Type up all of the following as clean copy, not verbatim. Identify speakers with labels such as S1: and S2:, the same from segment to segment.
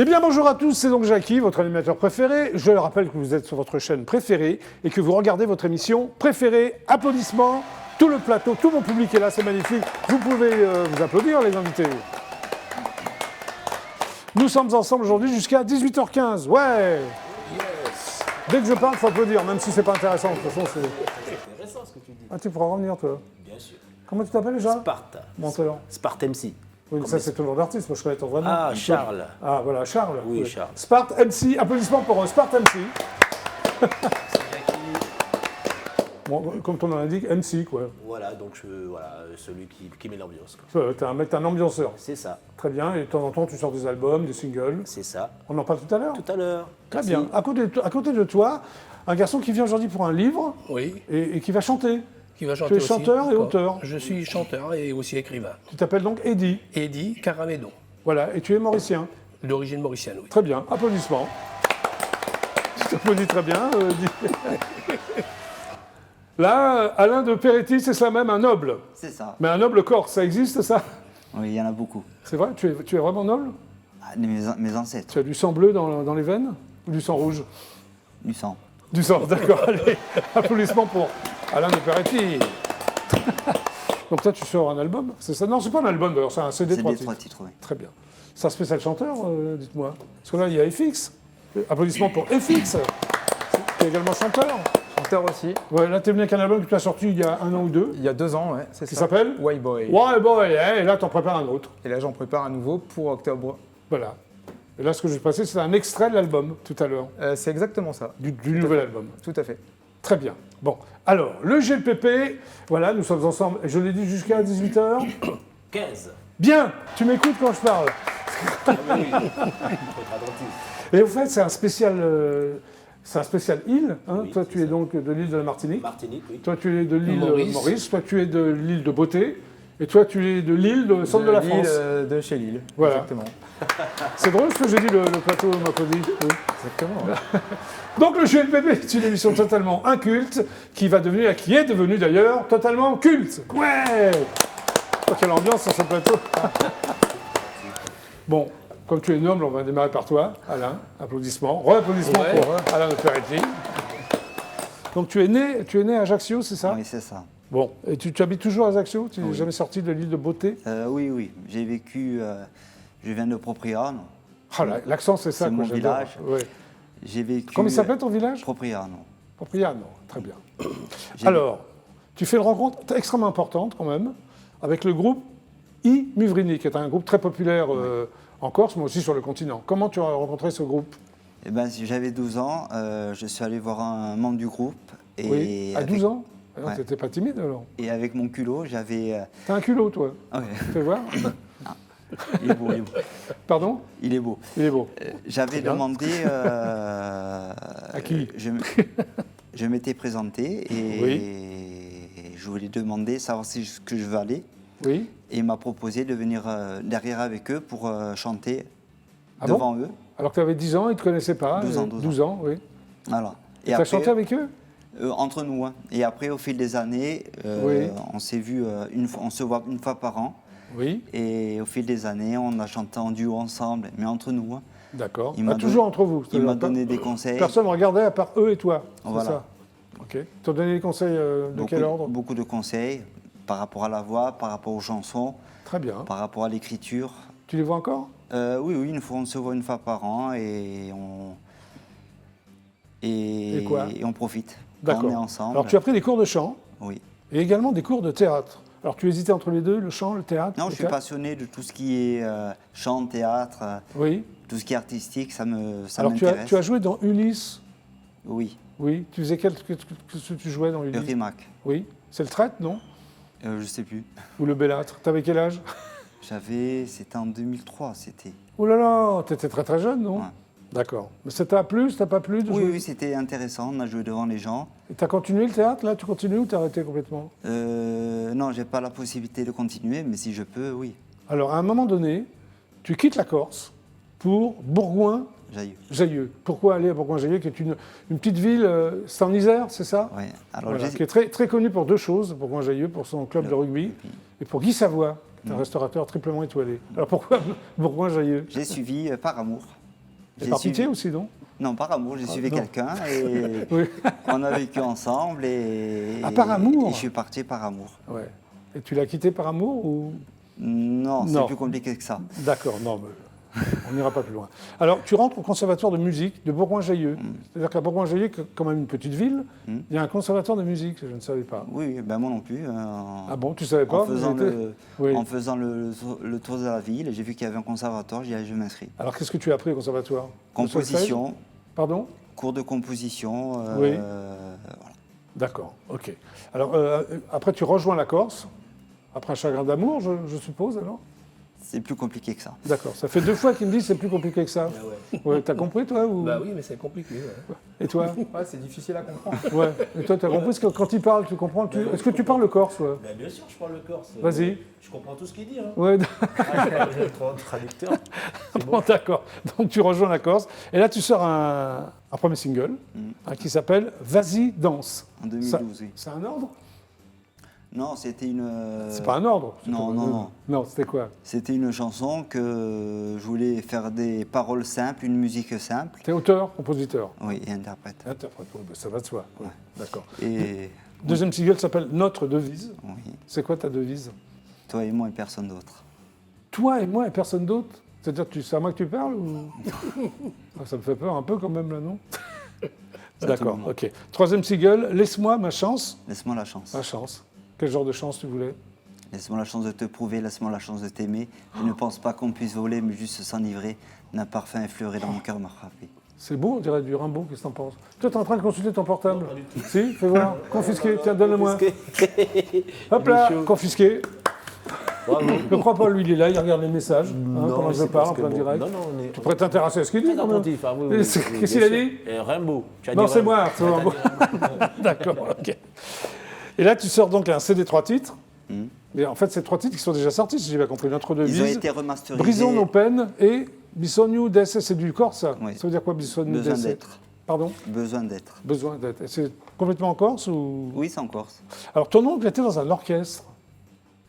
S1: Eh bien, bonjour à tous, c'est donc Jackie, votre animateur préféré. Je rappelle que vous êtes sur votre chaîne préférée et que vous regardez votre émission préférée. Applaudissements, tout le plateau, tout mon public est là, c'est magnifique. Vous pouvez vous applaudir, les invités. Nous sommes ensemble aujourd'hui jusqu'à 18h15. Ouais.
S2: Yes.
S1: Dès que je parle, il faut applaudir, même si c'est pas intéressant. De toute façon, c'est
S2: Intéressant ce que tu dis.
S1: Ah, tu pourras revenir, toi.
S2: Bien sûr.
S1: Comment tu t'appelles déjà?
S2: Sparte.
S1: Menteur.
S2: Sparte MC.
S1: Oui, ça, c'est ton nom d'artiste. Moi, je connais ton vrai nom.
S2: Ah, Charles.
S1: Ah, voilà, Charles.
S2: Oui, Charles.
S1: Sparte MC. Applaudissements pour Sparte MC. Bon, comme ton nom l'indique, MC, quoi.
S2: Voilà, donc celui qui met l'ambiance. quoi.
S1: T'es un mec, t'es un ambianceur.
S2: C'est ça,
S1: Très bien. Et de temps en temps, tu sors des albums, des singles.
S2: c'est ça.
S1: On en parle tout à l'heure.
S2: Tout à l'heure.
S1: Très
S2: Merci.
S1: bien. À côté de toi, un garçon qui vient aujourd'hui pour un livre
S3: Oui,
S1: et qui va chanter.
S3: qui va chanter
S1: Tu es
S3: aussi.
S1: chanteur et
S3: D'accord.
S1: auteur.
S3: Je suis chanteur et aussi écrivain.
S1: Tu t'appelles donc Eddy.
S3: Eddie Caramedo,
S1: Voilà. Et tu es mauricien.
S3: d'origine mauricienne, oui.
S1: Très bien. Applaudissements. Je t'applaudis très bien. Eddy. Là, Alain de Peretti, c'est ça même, un noble.
S4: C'est ça.
S1: Mais un noble corse, ça existe, ça?
S4: Oui, il y en a beaucoup.
S1: C'est vrai? Tu es vraiment noble?
S4: Ah, mes ancêtres,
S1: Tu as du sang bleu dans les veines? Ou du sang rouge?
S4: du sang.
S1: Du sang, d'accord. Allez, applaudissements pour Alain de Peretti. Donc toi, tu sors un album? C'est ça? Non, c'est pas un album d'ailleurs, c'est un CD
S4: C'est
S1: 3
S4: des
S1: titres.
S4: 3 titres, oui.
S1: Très bien. C'est un spécial chanteur, dites-moi. Parce que là, il y a FX. Applaudissements pour FX. Tu es également chanteur.
S5: Chanteur aussi.
S1: Ouais, là, tu es venu avec un album que tu as sorti il y a 1 an ou 2.
S5: Il y a 2 ans, ouais, c'est ça.
S1: Qui s'appelle
S5: White Boy.
S1: Ouais, boy, et là, tu en prépares un autre.
S5: Et là, j'en prépare un nouveau pour octobre.
S1: Voilà. Et là, ce que je vais passer, c'est un extrait de l'album, tout à l'heure.
S5: C'est exactement ça.
S1: Du nouvel album.
S5: Tout à fait.
S1: Très bien. Bon, alors, le GLPP, voilà, nous sommes ensemble, je l'ai dit, jusqu'à 18h.
S2: 15.
S1: Bien, tu m'écoutes quand je parle.
S2: Ah oui, faut être attentif.
S1: Et au fait, c'est un spécial île. Hein.
S2: Oui,
S1: Toi,
S2: c'est
S1: tu es
S2: ça.
S1: donc de l'île de la Martinique.
S2: Martinique, oui.
S1: Toi, tu es de l'île
S3: Maurice.
S1: Maurice. Toi, tu es de l'île de Beauté. Et toi, tu es de l'île de centre de la
S5: Lille,
S1: France.
S5: de chez Lille.
S1: Voilà.
S5: Exactement.
S1: C'est drôle ce que j'ai dit, le plateau m'applaudit. Oui.
S5: Exactement. Ouais.
S1: Donc le GLPP est une émission totalement inculte qui est devenue d'ailleurs totalement culte. Ouais. Oh, quelle ambiance sur ce plateau. Bon, comme tu es noble, on va démarrer par toi, Alain. Applaudissements. Re-applaudissements
S3: Ouais.
S1: pour Alain de Peretti. Donc tu es né à Ajaccio, c'est ça?
S4: Oui, c'est ça.
S1: Bon, et tu habites toujours à Ajaccio? Tu n'es
S4: Oui.
S1: jamais sorti de l'île de Beauté?
S4: Oui, oui. J'ai vécu. Je viens de Propriano.
S1: Ah, l'accent, c'est ça
S4: C'est
S1: que
S4: mon
S1: j'adore.
S4: village.
S1: Ouais.
S4: J'ai vécu.
S1: Comment il s'appelle ton village?
S4: Propriano.
S1: Propriano, très bien.
S4: J'ai-
S1: Alors, tu fais une rencontre extrêmement importante quand même avec le groupe I Muvrini, qui est un groupe très populaire en Corse, mais aussi sur le continent. Comment tu as rencontré ce groupe?
S4: Eh ben, si j'avais 12 ans, je suis allé voir un membre du groupe. Et
S1: Oui, à
S4: avec-
S1: 12 ans? Alors,
S4: Ouais.
S1: tu n'étais pas timide alors?
S4: Et avec mon culot, j'avais.
S1: T'as un culot, toi.
S4: Ouais,
S1: Fais voir.
S4: il est beau, il est beau.
S1: Pardon?
S4: Il est beau.
S1: Il est beau.
S4: J'avais
S1: Très bien.
S4: demandé.
S1: À qui?
S4: Je m'étais présenté et je voulais demander, savoir si ce que je veux aller.
S1: Oui.
S4: Et il m'a proposé de venir derrière avec eux pour chanter
S1: Ah
S4: devant eux.
S1: Alors que tu avais 10 ans, ils ne te connaissaient pas.
S4: 12 ans,
S1: 12 ans, oui.
S4: Voilà.
S1: Et tu as chanté avec eux?
S4: Entre nous. Hein. Et après, au fil des années,
S1: Oui.
S4: on s'est vu, on se voit une fois par an.
S1: Oui,
S4: Et au fil des années, on a chanté en duo ensemble, mais entre nous. Hein.
S1: d'accord.
S4: Il m'a
S1: Toujours
S4: donné-
S1: entre vous.
S4: Il
S1: c'est-à-dire
S4: m'a
S1: pas-
S4: donné des conseils.
S1: Personne ne regardait à part eux et toi. C'est
S4: Voilà.
S1: ça? Ok. Tu as donné des conseils de quel ordre?
S4: Beaucoup de conseils par rapport à la voix, par rapport aux chansons,
S1: Très bien.
S4: par rapport à l'écriture.
S1: Tu les vois encore?
S4: Oui, on se voit une fois par an et on.
S1: Et quoi?
S4: Et on profite. Quand
S1: D'accord.
S4: on est ensemble.
S1: Alors tu as pris des cours de chant
S4: Oui.
S1: et également des cours de théâtre. Alors tu hésitais entre les deux, le chant, le théâtre?
S4: Non,
S1: le
S4: je suis
S1: théâtre
S4: passionné de tout ce qui est chant, théâtre,
S1: Oui.
S4: tout ce qui est artistique, ça
S1: Alors
S4: m'intéresse.
S1: tu as joué dans Ulysse?
S4: Oui,
S1: Oui. Tu faisais qu'est-ce que tu jouais dans
S4: le
S1: Ulysse?
S4: Rimac.
S1: Oui. C'est le traître, non?
S4: Je sais plus.
S1: Ou le bellâtre? T'avais quel âge?
S4: C'était en 2003, c'était.
S1: Oh là là, t'étais très très jeune, non?
S4: Ouais.
S1: D'accord. Mais ça t'a plu, ça t'a pas plu de
S4: Oui,
S1: jouer?
S4: oui, c'était intéressant. On a joué devant les gens.
S1: Et t'as continué le théâtre, là? Tu continues ou t'as arrêté complètement?
S4: Non, j'ai pas la possibilité de continuer, mais si je peux, oui.
S1: Alors, à un moment donné, tu quittes la Corse pour Bourgoin-Jallieu. Pourquoi aller à Bourgoin-Jallieu, qui est une petite ville, c'est en Isère, c'est ça?
S4: Ouais. Alors,
S1: Voilà, qui est très, très connue pour deux choses, Bourgoin-Jallieu, pour son club de rugby, et pour Guy Savoie, un restaurateur triplement étoilé. Alors pourquoi Bourgoin-Jallieu?
S4: j'ai suivi par amour.
S1: Et
S4: J'ai
S1: par
S4: suivi-
S1: pitié aussi, non?
S4: Non, par amour, j'ai suivi
S1: non.
S4: quelqu'un et
S1: Oui.
S4: on a vécu ensemble et...
S1: Ah, par amour?
S4: Et je suis parti par amour.
S1: Ouais. Et tu l'as quitté par amour ou?
S4: Non, c'est
S1: Non.
S4: plus compliqué que ça.
S1: D'accord, non, mais on n'ira pas plus loin. Alors, tu rentres au conservatoire de musique de Bourgoin-Jallieu. C'est-à-dire qu'à Bourgoin-Jallieu, qui est quand même une petite ville, il y a un conservatoire de musique, je ne savais pas.
S4: Oui, ben moi non plus.
S1: Ah bon, tu savais pas?
S4: En faisant,
S1: vous étiez- Oui.
S4: en faisant le tour de la ville, j'ai vu qu'il y avait un conservatoire, j'ai dit, je m'inscris.
S1: Alors, qu'est-ce que tu as appris au conservatoire? Le solfège?
S4: Composition,
S1: Pardon?
S4: cours de composition.
S1: Oui.
S4: Voilà.
S1: D'accord, ok. Alors, après, tu rejoins la Corse, après un chagrin d'amour, je suppose, alors?
S4: C'est plus compliqué que ça.
S1: D'accord, ça fait 2 fois qu'il me dit c'est plus compliqué que ça.
S3: Ah ouais.
S1: Ouais, t'as compris, toi ou...
S3: Bah oui, mais c'est compliqué. Ouais.
S1: Et toi?
S5: Ouais, c'est difficile à comprendre.
S1: Ouais. Et toi, t'as compris parce que quand il parle, tu comprends Est-ce que tu parles le corse, ouais?
S2: Ben, bien sûr, je parle le corse.
S1: Vas-y.
S2: Je comprends tout ce qu'il dit. Hein.
S1: Ouais,
S2: Ah, je vais être traducteur.
S1: bon, d'accord. Donc tu rejoins la Corse. Et là, tu sors un premier single qui s'appelle Vas-y, danse.
S4: En 2012, oui.
S1: C'est un ordre?
S4: Non, c'était une.
S1: C'est pas un ordre. c'est
S4: non,
S1: pas-
S4: non, non.
S1: Non, c'était quoi?
S4: C'était une chanson que je voulais faire des paroles simples, une musique simple.
S1: T'es auteur, compositeur,
S4: Oui, et interprète.
S1: interprète. Oh, ben, ça va de soi. Ouais, d'accord.
S4: Et
S1: Deuxième single s'appelle Notre devise.
S4: oui,
S1: C'est quoi ta devise?
S4: toi et moi et personne d'autre.
S1: Toi et moi et personne d'autre? C'est-à-dire, c'est à moi que tu parles ou... Ah, ça me fait peur un peu quand même là, non? D'accord, ok. Troisième single, Laisse-moi ma chance.
S4: Laisse-moi la chance.
S1: Ma chance. Quel genre de chance tu voulais?
S4: Laisse-moi la chance de te prouver, laisse-moi la chance de t'aimer. Je ne pense pas qu'on puisse voler, mais juste s'enivrer. D'un parfum effleuré dans mon cœur m'a frappé.
S1: C'est beau, on dirait du Rimbaud, qu'est-ce que t'en penses? Toi, t'es en train de consulter ton portable? Si, fais voir. Confisqué, tiens, donne-le-moi. Hop là, confisqué. Je ne crois pas, lui, il est là, il regarde les messages. Pendant que je parle en plein direct.
S2: Non, non, on est
S1: Tu pourrais t'intéresser à ce qu'il dit,
S2: très
S1: quand même.
S2: attentif. Ah, oui, oui,
S1: Qu'est-ce
S2: oui,
S1: qu'il
S2: bien
S1: a
S2: sûr.
S1: dit?
S2: Rimbaud. Tu as
S1: Non,
S2: dit
S1: c'est
S2: Rimbaud.
S1: moi. c'est moi. D'accord, ok. Et là, tu sors donc un CD 3 titres. Mais en fait, c'est 3 titres qui sont déjà sortis, si j'ai bien compris. Notre
S4: Ils ont
S1: devise,
S4: été remasterisés.
S1: Brisons nos peines et Bisogno d'esse, c'est du corse, ça?
S4: Oui.
S1: Ça veut dire quoi, Bisogno
S4: Besoin
S1: d'esse?
S4: d'être.
S1: Pardon?
S4: Besoin d'être.
S1: Besoin d'être. Et c'est complètement en Corse ou...
S4: Oui, c'est en Corse.
S1: Alors, ton oncle était dans un orchestre.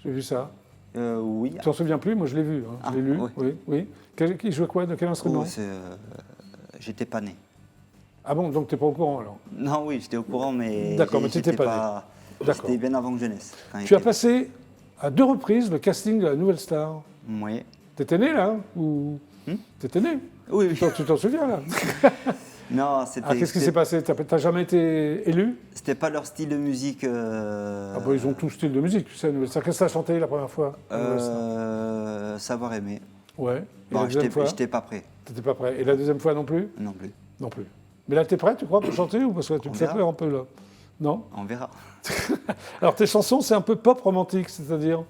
S1: J'ai vu ça.
S4: Oui.
S1: Tu t'en souviens plus? Moi, je l'ai vu. Hein. Je l'ai
S4: Ah,
S1: lu.
S4: oui.
S1: Oui, oui. Qui jouait quoi? De quel instrument?
S4: Oh, j'étais pas né.
S1: Ah bon, donc tu n'es pas au courant, alors?
S4: Non, oui, j'étais au courant, mais.
S1: D'accord, mais t'étais pas D'accord.
S4: C'était bien avant que jeunesse. quand
S1: Tu as
S4: j'étais-
S1: passé à 2 reprises le casting de la Nouvelle Star.
S4: Oui.
S1: T'étais né, là? Ou... T'étais né?
S4: Oui, oui.
S1: Tu t'en souviens, là?
S4: Non, c'était.
S1: Ah, qu'est-ce qui s'est
S4: c'était-
S1: passé? T'as jamais été élu?
S4: C'était pas leur style de musique.
S1: Ah bah, ils ont tout style de musique, tu sais, la Nouvelle Star. Qu'est-ce que t'as chanté la première fois? la Nouvelle Star
S4: Savoir aimer.
S1: Ouais. Et
S4: Bon,
S1: la deuxième fois?
S4: j'étais pas prêt
S1: T'étais pas prêt. Et la deuxième fois non plus?
S4: non plus.
S1: Non plus. Mais là, t'es prêt, tu crois, pour chanter ou parce que tu me
S4: On
S1: fais
S4: verra.
S1: peur un peu, là? Non?
S4: On verra.
S1: Alors, tes chansons, c'est un peu pop romantique, c'est-à-dire?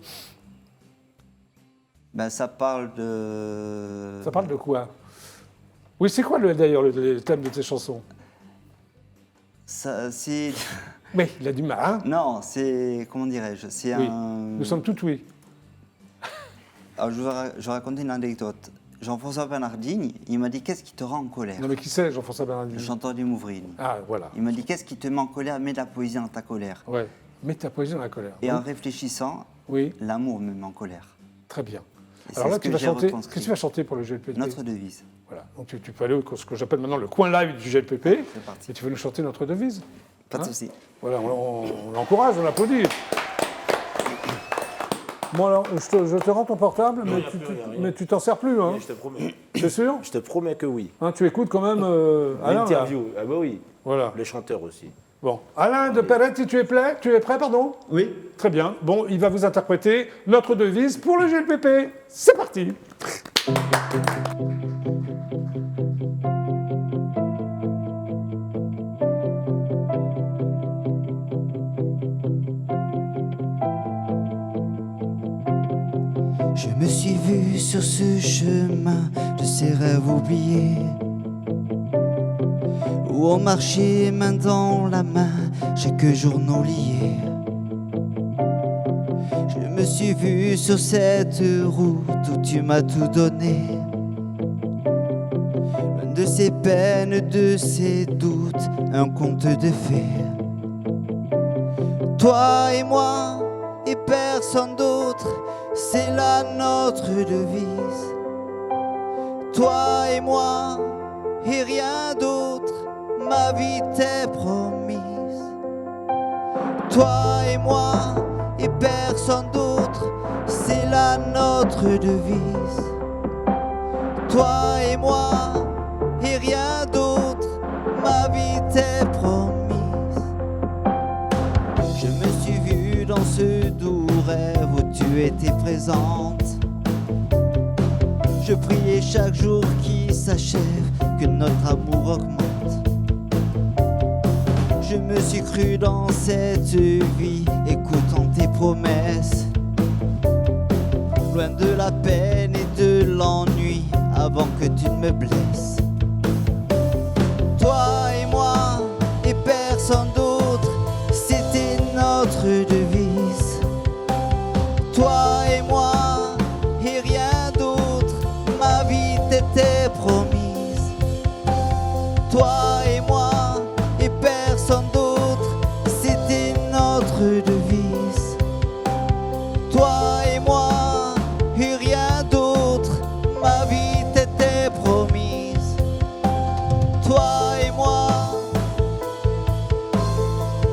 S4: Ben, ça parle de.
S1: Ça parle de quoi? Oui, c'est quoi d'ailleurs le thème de tes chansons?
S4: Ça, c'est.
S1: Mais il a du mal, hein?
S4: Non, c'est. Comment dirais-je? C'est
S1: Oui.
S4: un.
S1: Nous sommes tout oui.
S4: Alors, je vais raconter une anecdote. Jean-François Bernardini, il m'a dit qu'est-ce qui te rend en colère?
S1: Non mais qui c'est, Jean-François
S4: Le
S1: Bernardini?
S4: chanteur du Mouvrin.
S1: Ah, voilà.
S4: Il m'a dit qu'est-ce qui te met en colère? Mets de la poésie dans ta colère.
S1: Ouais. Mets ta poésie dans la colère.
S4: Et
S1: Oui.
S4: en réfléchissant,
S1: Oui,
S4: l'amour me met en colère.
S1: très bien.
S4: Et
S1: Alors
S4: c'est
S1: là,
S4: ce
S1: tu
S4: que
S1: vas
S4: j'ai
S1: chanter.
S4: retranscrit.
S1: Qu'est-ce que tu vas chanter pour le GLPP?
S4: Notre devise.
S1: Voilà. Donc tu peux aller au ce que j'appelle maintenant le coin live du GLPP.
S4: C'est parti.
S1: Et tu vas nous chanter notre devise.
S4: Pas de
S1: Hein?
S4: souci.
S1: Voilà, on l'encourage, on l'applaudit. Bon alors, je te rends ton portable,
S2: Non,
S1: mais
S2: y a
S1: tu
S2: plus rien, rien.
S1: mais tu t'en sers plus, hein?
S2: Je te promets.
S1: C'est sûr?
S2: Je te promets que oui.
S1: Hein, tu écoutes quand même Alain, là.
S2: L'interview. Ah bah oui.
S1: Voilà.
S2: Le chanteur aussi.
S1: Bon, Alain de Peretti, tu es prêt, pardon?
S5: Oui.
S1: Très bien. Bon, il va vous interpréter notre devise pour le GLPP. C'est parti.
S6: Je me suis vu sur ce chemin de ces rêves oubliés, où on marchait main dans la main, chaque journaux liés. Je me suis vu sur cette route où tu m'as tout donné, loin de ces peines, de ces doutes, un conte de fées. Toi et moi et personne d'autre, c'est là notre devise. Toi et moi et rien d'autre. Ma vie t'est promise. Toi et moi et personne d'autre, c'est la notre devise. Toi et moi et rien d'autre, ma vie t'est promise. Je me suis vu dans ce doux rêve où tu étais présente. Je priais chaque jour qui s'achève que notre amour augmente. Je me suis cru dans cette vie, écoutant tes promesses. Loin de la peine et de l'ennui, avant que tu ne me blesses. Toi et moi et personne d'autre, c'était notre devise. Toi et moi et rien d'autre, ma vie t'était promise. Toi et moi et personne d'autre, c'était notre devise. Toi et moi et rien d'autre, ma vie t'était promise. Toi et moi,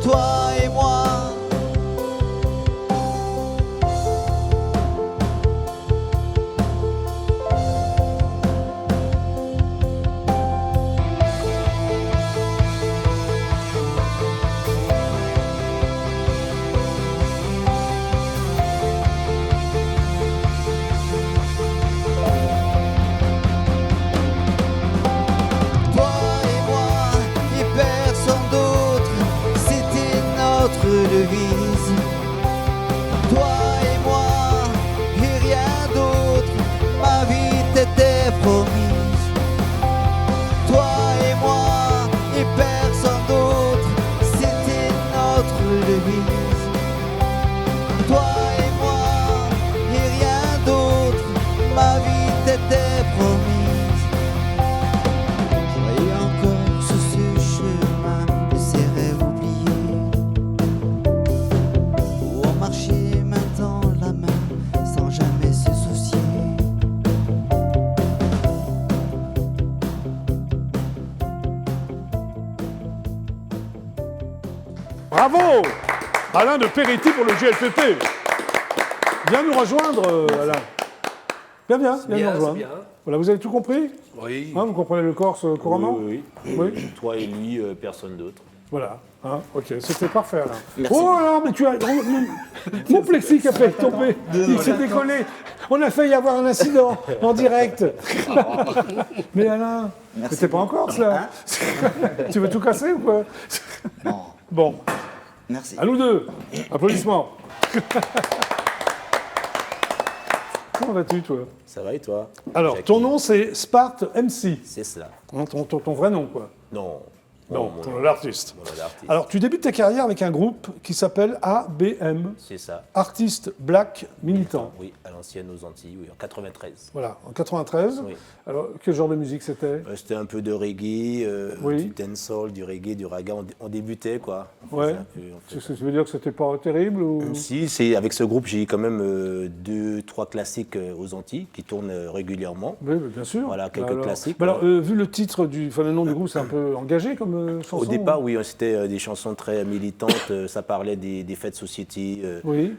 S6: toi et moi. Toi et moi et personne d'autre, c'était notre devise. Toi et moi et rien d'autre, ma vie t'était promise. Toi et moi et personne d'autre, c'était notre devise. Toi et moi et rien d'autre, ma vie t'était promise. Voyez encore sur ce chemin de ces rêves oubliés, où on marchait main dans la main sans jamais se soucier.
S1: Bravo Alain de Péréty pour le GLPP. Viens nous rejoindre, Alain. Viens nous
S3: Bien, c'est
S1: rejoindre.
S3: bien.
S1: Voilà, vous avez tout compris?
S3: Oui.
S1: Hein, vous comprenez le corse couramment?
S2: Oui.
S1: Oui.
S2: Toi et lui, personne d'autre.
S1: Voilà. Hein, ok, c'était parfait, Alain. Oh là, mais tu as... Mon plexi qui a fait tomber. Il s'est décollé. On a failli avoir un incident en direct. Mais Alain,
S4: Merci
S1: c'était pas encore cela. Tu veux tout casser ou quoi?
S4: Bon,
S1: Bon,
S4: merci.
S1: à nous deux. Applaudissements. Comment vas-tu, toi?
S2: Ça va et toi?
S1: Alors,
S2: Jackie.
S1: ton nom, c'est Spart MC.
S2: C'est cela.
S1: Hein, ton vrai nom, quoi.
S2: Non.
S1: Non,
S2: mon
S1: ton
S2: nom
S1: nom d'artiste.
S2: Mon nom d'artiste.
S1: Alors, tu débutes ta carrière avec un groupe qui s'appelle ABM,
S2: C'est ça.
S1: Artiste Black Militant.
S2: Oui, à l'ancienne aux Antilles, oui, en 93.
S1: Voilà, en 93.
S2: Oui.
S1: Alors, quel genre de musique c'était?
S2: C'était un peu de reggae,
S1: Oui.
S2: du dancehall, du reggae, du raga. On débutait, quoi. On
S1: Ouais.
S2: faisait un peu- on faisait-
S1: Tu veux dire que c'était pas terrible ou...
S2: Si, c'est avec ce groupe, j'ai quand même 2-3 classiques aux Antilles qui tournent régulièrement.
S1: Oui, bien sûr.
S2: Voilà, quelques
S1: Alors-
S2: classiques,
S1: Mais alors, vu le titre enfin, le nom du groupe, c'est un peu engagé comme chanson.
S2: Au départ, oui, c'était des chansons très militantes. Ça parlait des faits de société.
S1: Oui.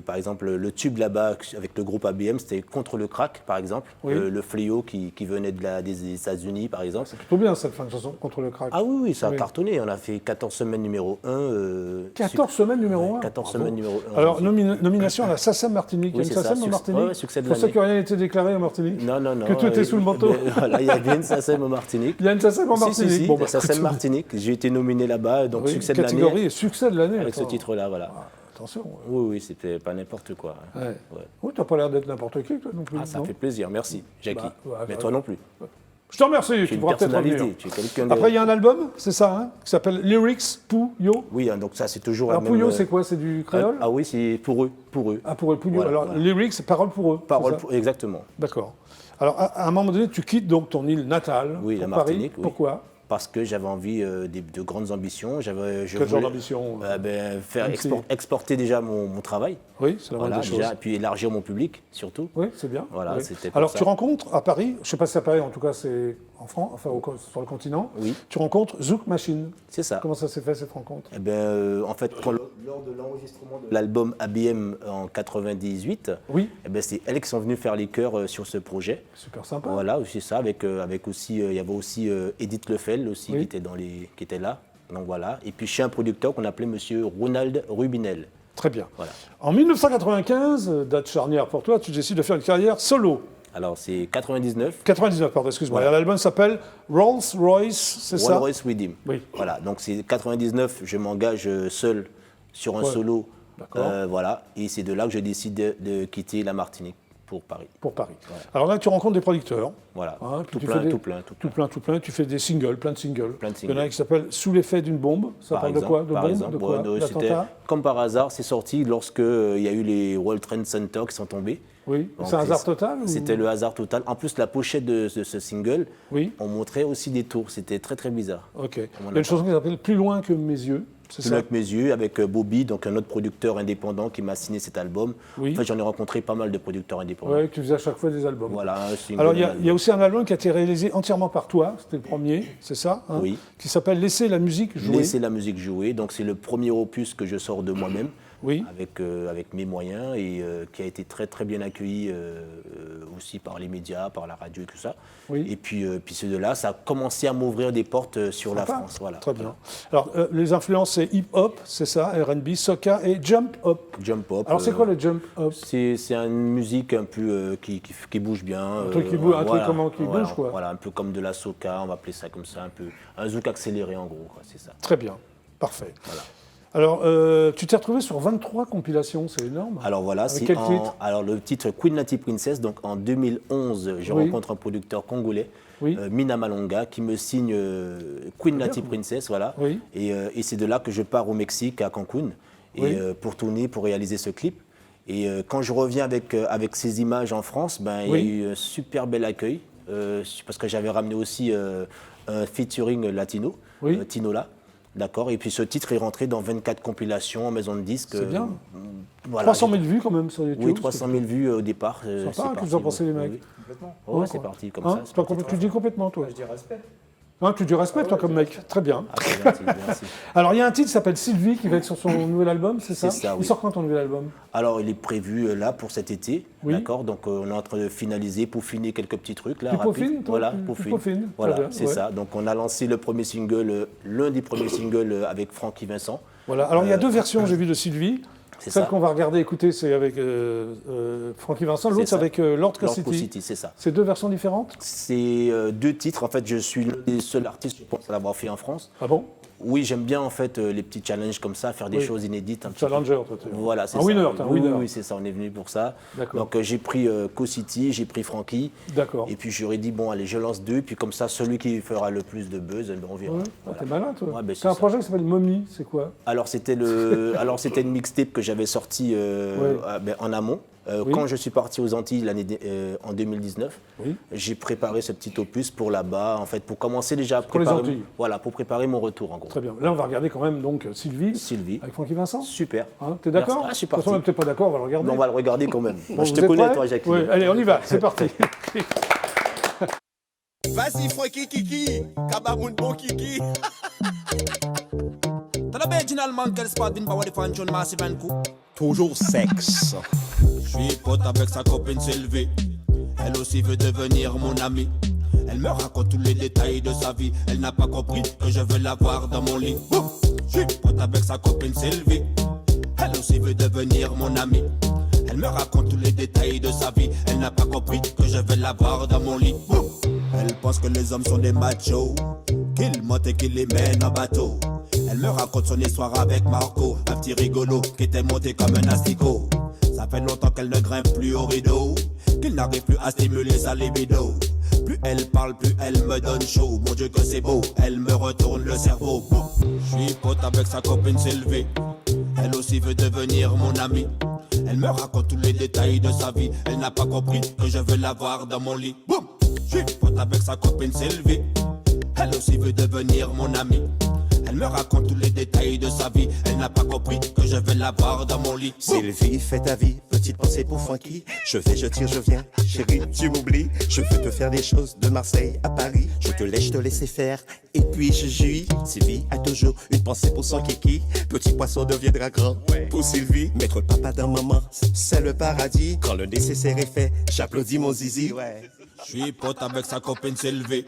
S2: Par exemple, le tube là-bas avec le groupe ABM, c'était contre le crack, par exemple.
S1: Oui.
S2: Le fléau qui venait des États-Unis, par exemple.
S1: Plutôt bien cette fin de chanson contre le crack.
S2: Ah oui, ça a
S1: Oui.
S2: cartonné. On a fait 14 semaines numéro 1.
S1: 14 semaines numéro 1.
S2: 14 semaines numéro 1.
S1: Alors, nomination à la SACEM Martinique.
S2: Oui,
S1: Il y a
S2: c'est
S1: une
S2: ça,
S1: SACEM en Martinique.
S2: ouais, succès de
S1: Pour ça
S2: l'année.
S1: que rien n'était déclaré en Martinique.
S2: Non.
S1: Que tout était sous le manteau.
S2: Voilà, il y avait une SACEM en Martinique.
S1: Il y a une SACEM en Martinique.
S2: Si,
S1: Bon, bah,
S2: la SACEM
S1: écoute,
S2: Martinique. J'ai été nominé là-bas, donc
S1: oui,
S2: succès de
S1: catégorie
S2: l'année.
S1: et succès de l'année.
S2: Avec ce
S1: attends.
S2: titre-là, voilà.
S1: Attention.
S2: Oui, c'était pas n'importe quoi.
S1: Ouais.
S2: Ouais.
S1: Oui, t'as pas l'air d'être n'importe qui, toi non plus.
S2: Ah, ça
S1: non
S2: fait plaisir, merci, Jackie.
S1: Bah, ouais,
S2: Mais
S1: bah,
S2: toi non plus.
S1: Je te remercie,
S2: Tu es
S1: tu
S2: une
S1: pourras peut-être revenir.
S2: personnalité, tu es quelqu'un de...
S1: Après, il y a un album, c'est ça, hein, qui s'appelle Lyrics Pouyo.
S2: Oui, hein, donc ça, c'est toujours
S1: Alors,
S2: la même...
S1: Pouyo, c'est quoi? C'est du créole?
S2: Ah oui, c'est pour eux.
S1: Ah, pour eux, Pouyo.
S2: Voilà,
S1: Alors,
S2: voilà.
S1: Lyrics, c'est parole pour eux.
S2: Parole
S1: c'est ça
S2: pour... Exactement.
S1: D'accord. Alors, à un moment donné, tu quittes donc ton île natale
S2: Oui,
S1: pour
S2: la
S1: Paris.
S2: Martinique, oui.
S1: Pourquoi?
S2: parce que j'avais envie de grandes ambitions. Je
S1: Quel genre
S2: voulais,
S1: d'ambition
S2: faire
S1: Même si-
S2: exporter déjà mon travail.
S1: Oui, c'est la moindre
S2: Voilà,
S1: des choses.
S2: déjà, et puis élargir mon public, surtout.
S1: Oui, c'est bien.
S2: Voilà,
S1: Oui.
S2: c'était pour
S1: Alors,
S2: ça.
S1: tu rencontres à Paris, je ne sais pas si c'est à Paris, en tout cas c'est en France, enfin sur le continent,
S2: Oui.
S1: tu rencontres Zouk Machine.
S2: C'est ça.
S1: Comment ça s'est fait cette rencontre?
S2: Eh ben, en fait, lors de l'enregistrement de l'album ABM en 98,
S1: Oui,
S2: eh ben, c'est elles qui sont venues faire les chœurs sur ce projet.
S1: super sympa.
S2: Voilà, aussi ça, avec aussi, il y avait aussi Edith Lefel aussi
S1: Oui.
S2: qui était là. Donc voilà. Et puis chez un producteur qu'on appelait Monsieur Ronald Rubinel.
S1: Très bien.
S2: Voilà.
S1: En 1995, date charnière pour toi, tu décides de faire une carrière solo.
S2: Alors c'est 99.
S1: 99, pardon, excuse-moi.
S2: Voilà.
S1: Et l'album s'appelle Rolls-Royce, c'est ça?
S2: Rolls-Royce Redeem.
S1: Oui.
S2: Voilà, donc c'est 99, je m'engage seul sur un
S1: Ouais.
S2: solo.
S1: D'accord.
S2: Voilà, et c'est de là que je décide de quitter la Martinique pour Paris.
S1: Pour Paris. Alors là, tu rencontres des producteurs.
S2: Voilà,
S1: Hein, puis
S2: tout,
S1: tu
S2: plein,
S1: fais des-
S2: tout plein, tout plein.
S1: Tout plein. Tu fais des singles, plein de singles.
S2: Plein de
S1: Il y en a
S2: singles.
S1: un qui s'appelle Sous l'effet d'une bombe. Ça
S2: Par
S1: parle
S2: exemple,
S1: de quoi? De
S2: par
S1: bombe?
S2: exemple,
S1: De quoi?
S2: c'était
S1: D'attentat?
S2: comme par hasard, c'est sorti lorsque il y a eu les World Trade Center qui sont tombés.
S1: Oui.
S2: Donc,
S1: C'est un hasard total? ou-
S2: C'était le hasard total. En plus, la pochette de ce single,
S1: Oui.
S2: on montrait aussi des tours. C'était très très bizarre.
S1: Ok. Il y
S2: on
S1: a une chanson qui s'appelle Plus loin que mes yeux. C'est
S2: Plus
S1: ça?
S2: loin que mes yeux, avec Bobby, donc un autre producteur indépendant qui m'a signé cet album.
S1: Oui.
S2: En fait, j'en ai rencontré pas mal de producteurs indépendants.
S1: Oui, tu faisais à chaque fois des albums.
S2: Voilà, un single,
S1: Alors, il y
S2: un
S1: a
S2: album.
S1: aussi un album qui a été réalisé entièrement par toi, c'était le premier, c'est ça? Hein,
S2: Oui.
S1: Qui s'appelle Laisser la musique jouer.
S2: Laisser la musique jouer. Donc, c'est le premier opus que je sors de moi-même.
S1: Oui.
S2: Avec mes moyens et qui a été très très bien accueilli aussi par les médias, par la radio et tout ça.
S1: Oui.
S2: Et puis ce de là, ça a commencé à m'ouvrir des portes sur la
S1: Sympa.
S2: France. Voilà.
S1: Très bien. Alors, les influences, c'est hip-hop, c'est ça, R&B, soca et jump-hop.
S2: Jump hop.
S1: Alors, c'est quoi le jump-hop?
S2: C'est une musique un peu qui bouge bien. Un
S1: truc qui bouge, un truc comment qui bouge, quoi.
S2: Voilà, un peu comme de la soca, on va appeler ça comme ça, un zouk accéléré en gros, quoi, c'est ça.
S1: Très bien, parfait.
S2: Voilà.
S1: Alors, tu t'es retrouvé sur 23 compilations, c'est énorme.
S2: Alors voilà,
S1: Avec
S2: c'est
S1: quel titre?
S2: alors le titre Queen Nati Princess. Donc en 2011, je
S1: Oui.
S2: rencontre un producteur congolais,
S1: Oui.
S2: Mina Malonga, qui me signe Queen Nati Princess, voilà.
S1: Oui.
S2: Et c'est de là que je pars au Mexique, à Cancun, et
S1: Oui.
S2: pour tourner, pour réaliser ce clip. Et quand je reviens avec ces images en France, ben il
S1: Oui.
S2: y a eu un super bel accueil, parce que j'avais ramené aussi un featuring latino,
S1: Oui.
S2: Tinola. D'accord, et puis ce titre est rentré dans 24 compilations en maison de disques.
S1: C'est bien.
S2: Voilà,
S1: 300 000 vues quand même sur YouTube.
S2: oui, 300 000 vues au départ.
S1: Sympa,
S2: c'est
S1: que
S2: parti,
S1: vous en pensez, les mecs?
S2: oui.
S5: Complètement.
S2: Ouais,
S1: Ouais,
S2: c'est
S1: quoi.
S2: parti comme
S1: Hein,
S2: ça.
S1: c'est pas tu dis complètement, toi.
S5: Je dis respect.
S1: Hein, tu dis respect, toi, comme mec. Très bien.
S2: Ah, c'est gentil, merci.
S1: Alors, il y a un titre qui s'appelle Sylvie qui va être sur son nouvel album, c'est ça?
S2: C'est ça,
S1: Il
S2: oui.
S1: sort quand ton nouvel album?
S2: Alors, il est prévu là pour cet été,
S1: Oui.
S2: d'accord. Donc, on est en train de finaliser, peaufiner quelques petits trucs là.
S1: Tu
S2: rapides.
S1: peaufines, toi?
S2: Voilà,
S1: Tu
S2: peaufine.
S1: peaufines, très
S2: Voilà,
S1: bien,
S2: c'est
S1: ouais.
S2: ça. Donc, on a lancé le premier single, l'un des premiers singles avec Francky Vincent.
S1: Voilà. Alors, il y a deux versions, j'ai vu, de Sylvie.
S2: C'est
S1: Celle
S2: ça.
S1: qu'on va regarder, écouter, c'est avec Francky Vincent. L'autre, c'est
S2: ça.
S1: avec Lord
S2: Lord
S1: City.
S2: City, c'est ça.
S1: C'est deux versions différentes?
S2: C'est deux titres. En fait, je suis l'un des seuls artistes, je pense, à l'avoir fait en France.
S1: Ah bon?
S2: Oui, j'aime bien en fait les petits challenges comme ça, faire des
S1: Oui.
S2: choses inédites. Un petit peu.
S1: Challenger, toi. tu es.
S2: Voilà, c'est
S1: Un
S2: ça.
S1: winner, t'es un
S2: Oui,
S1: winner.
S2: oui, c'est ça, on est venu pour ça.
S1: D'accord.
S2: Donc j'ai pris Co-City, j'ai pris Francky.
S1: D'accord.
S2: Et puis j'aurais dit, bon, allez, je lance deux, puis comme ça, celui qui fera le plus de buzz, ben, on verra.
S1: Ouais.
S2: Voilà.
S1: T'es malin, toi.
S2: Ouais, ben,
S1: c'est
S2: c'est
S1: un
S2: ça.
S1: projet qui s'appelle Mommy, c'est quoi?
S2: Alors c'était une mixtape que j'avais sortie en amont.
S1: Oui.
S2: Quand je suis parti aux Antilles en 2019,
S1: Oui.
S2: j'ai préparé ce petit opus pour là-bas, en fait, pour commencer déjà à
S1: Pour les
S2: préparer,
S1: Antilles.
S2: voilà, pour préparer mon retour en gros.
S1: Très bien. Là, on va regarder quand même donc Sylvie
S2: Sylvie,
S1: avec Francky Vincent.
S2: super.
S1: Hein, t'es d'accord?
S2: Merci. Ah, je suis
S1: De toute façon,
S2: parti.
S1: même t'es pas d'accord, on va le regarder.
S2: Mais on va le regarder quand même.
S1: Bon,
S2: je
S1: vous
S2: te
S1: êtes
S2: connais,
S1: prêts?
S2: toi, Jacques.
S1: Oui, allez, on y va, c'est parti.
S7: Vas-y, Francky Kiki, Kabamoun bon Kiki. T'as l'original quel spot bin bawa de fanchon massive and coup. Toujours sexe. Je suis pote avec sa copine Sylvie. Elle aussi veut devenir mon amie. Elle me raconte tous les détails de sa vie. Elle n'a pas compris que je veux la voir dans mon lit. Je suis pote avec sa copine Sylvie. Elle aussi veut devenir mon amie. Elle me raconte tous les détails de sa vie. Elle n'a pas compris que je veux la voir dans mon lit. Elle pense que les hommes sont des machos, qu'ils montent et qu'ils les mènent en bateau. Elle me raconte son histoire avec Marco, un petit rigolo qui était monté comme un asticot. Ça fait longtemps qu'elle ne grimpe plus au rideau, qu'il n'arrive plus à stimuler sa libido. Plus elle parle, plus elle me donne chaud. Mon Dieu que c'est beau, elle me retourne le cerveau. Je suis pote avec sa copine Sylvie. Elle aussi veut devenir mon amie. Elle me raconte tous les détails de sa vie. Elle n'a pas compris que je veux la voir dans mon lit. Je suis pote avec sa copine Sylvie. Elle aussi veut devenir mon amie. Elle me raconte tous les détails de sa vie. Elle n'a pas compris que je vais la voir dans mon lit.
S8: Sylvie, fais ta vie, petite pensée pour Francky. Je vais, je tire, je viens, chérie, tu m'oublies. Je veux te faire des choses de Marseille à Paris. Je te laisse te laisser faire, et puis je jouis. Sylvie a toujours une pensée pour son kiki. Petit poisson deviendra grand pour Sylvie. Mettre papa dans maman, c'est le paradis. Quand le nécessaire est fait, j'applaudis mon zizi. Ouais.
S7: Je suis pote avec sa copine Sylvie.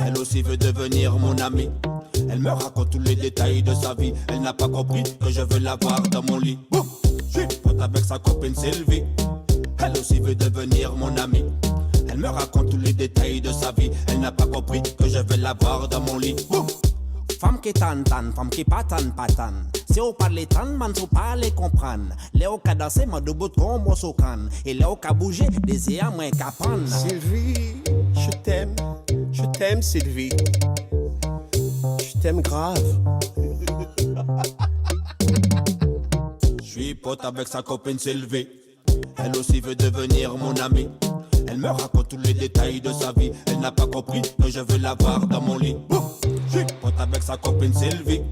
S7: Elle aussi veut devenir mon amie. Elle me raconte tous les détails de sa vie. Elle n'a pas compris que je veux la voir dans mon lit. Je suis pote avec sa copine Sylvie. Elle aussi veut devenir mon amie. Elle me raconte tous les détails de sa vie. Elle n'a pas compris que je veux la voir dans mon lit. Femme qui tan, femme qui patan. Si on parle tan, man, si on parle comprendre. Léo qui danse, man, de bout comme moi, so can. Et Léo qui bouge, des yeux, moins qu'à prendre.
S8: Sylvie, je t'aime Sylvie. Je t'aime grave.
S7: Je suis pote avec sa copine Sylvie. Elle aussi veut devenir mon amie. Elle me raconte tous les détails de sa vie. Elle n'a pas compris que je veux la voir dans mon lit. Je suis pote avec sa copine Sylvie.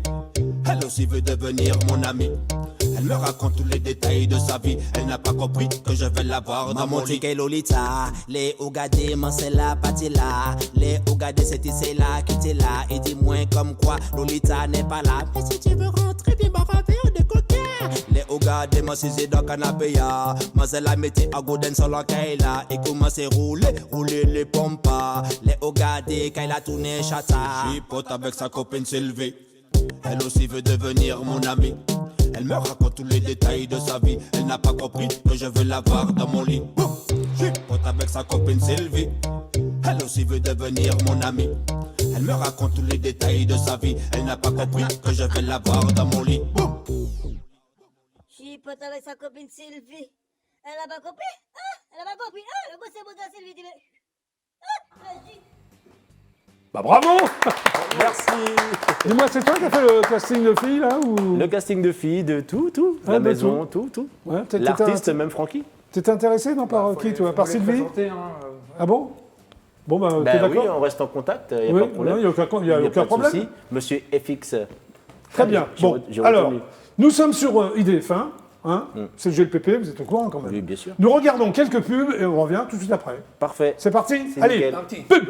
S7: Elle aussi veut devenir mon amie. Elle me raconte tous les détails de sa vie. Elle n'a pas compris que je vais la voir dans mon lit.
S9: Maman Lolita, les Ogadé, man c'est la partie là. Les Ogadé c'est là qui t'es là. Et dis-moi comme quoi Lolita n'est pas là. Mais si tu veux rentrer, viens me rappeler de côté. Les Ogadé, man c'est dans le canapé ya. Man c'est la métier à Goden sur la là. Et commence à rouler les pompas. Les Ogadé, quand il a tourné chata.
S7: Je suis pote avec sa copine Sylvie. Elle aussi veut devenir mon amie. Elle me raconte tous les détails de sa vie. Elle n'a pas compris que je veux la voir dans mon lit. Je suis pote avec sa copine Sylvie. Elle aussi veut devenir mon amie. Elle me raconte tous les détails de sa vie. Elle n'a pas compris que je vais la voir dans mon lit.
S10: Je suis pote avec sa copine Sylvie. Elle n'a pas compris? Ah, elle n'a pas compris. Ah, le boss c'est beau de Sylvie. Dis-le. Ah, vas-y.
S1: Bah bravo.
S2: Merci.
S1: Dis-moi, c'est toi qui as fait le casting de filles, là ou...
S2: Le casting de filles, de tout.
S1: Ouais,
S2: La
S1: de
S2: maison, tout.
S1: Ouais,
S2: L'artiste, même Francky.
S1: T'étais intéressé, non, par qui, toi? Par Sylvie? Ah bon? Bon, bah, t'es
S2: Ben oui,
S1: d'accord?
S2: on reste en contact, il n'y a
S1: Oui,
S2: pas de problème.
S1: il n'y a aucun
S2: pas de
S1: problème.
S2: souci. Monsieur FX.
S1: Très bien. Bon,
S2: J'ai
S1: alors,
S2: retenu.
S1: nous sommes sur IDF1, hein, c'est le GLPP, vous êtes au courant quand même.
S2: Oui, bien sûr.
S1: Nous regardons quelques pubs et on revient tout de suite après.
S2: Parfait.
S1: C'est parti?
S2: C'est
S1: Allez,
S2: nickel.
S3: Parti.
S1: pub!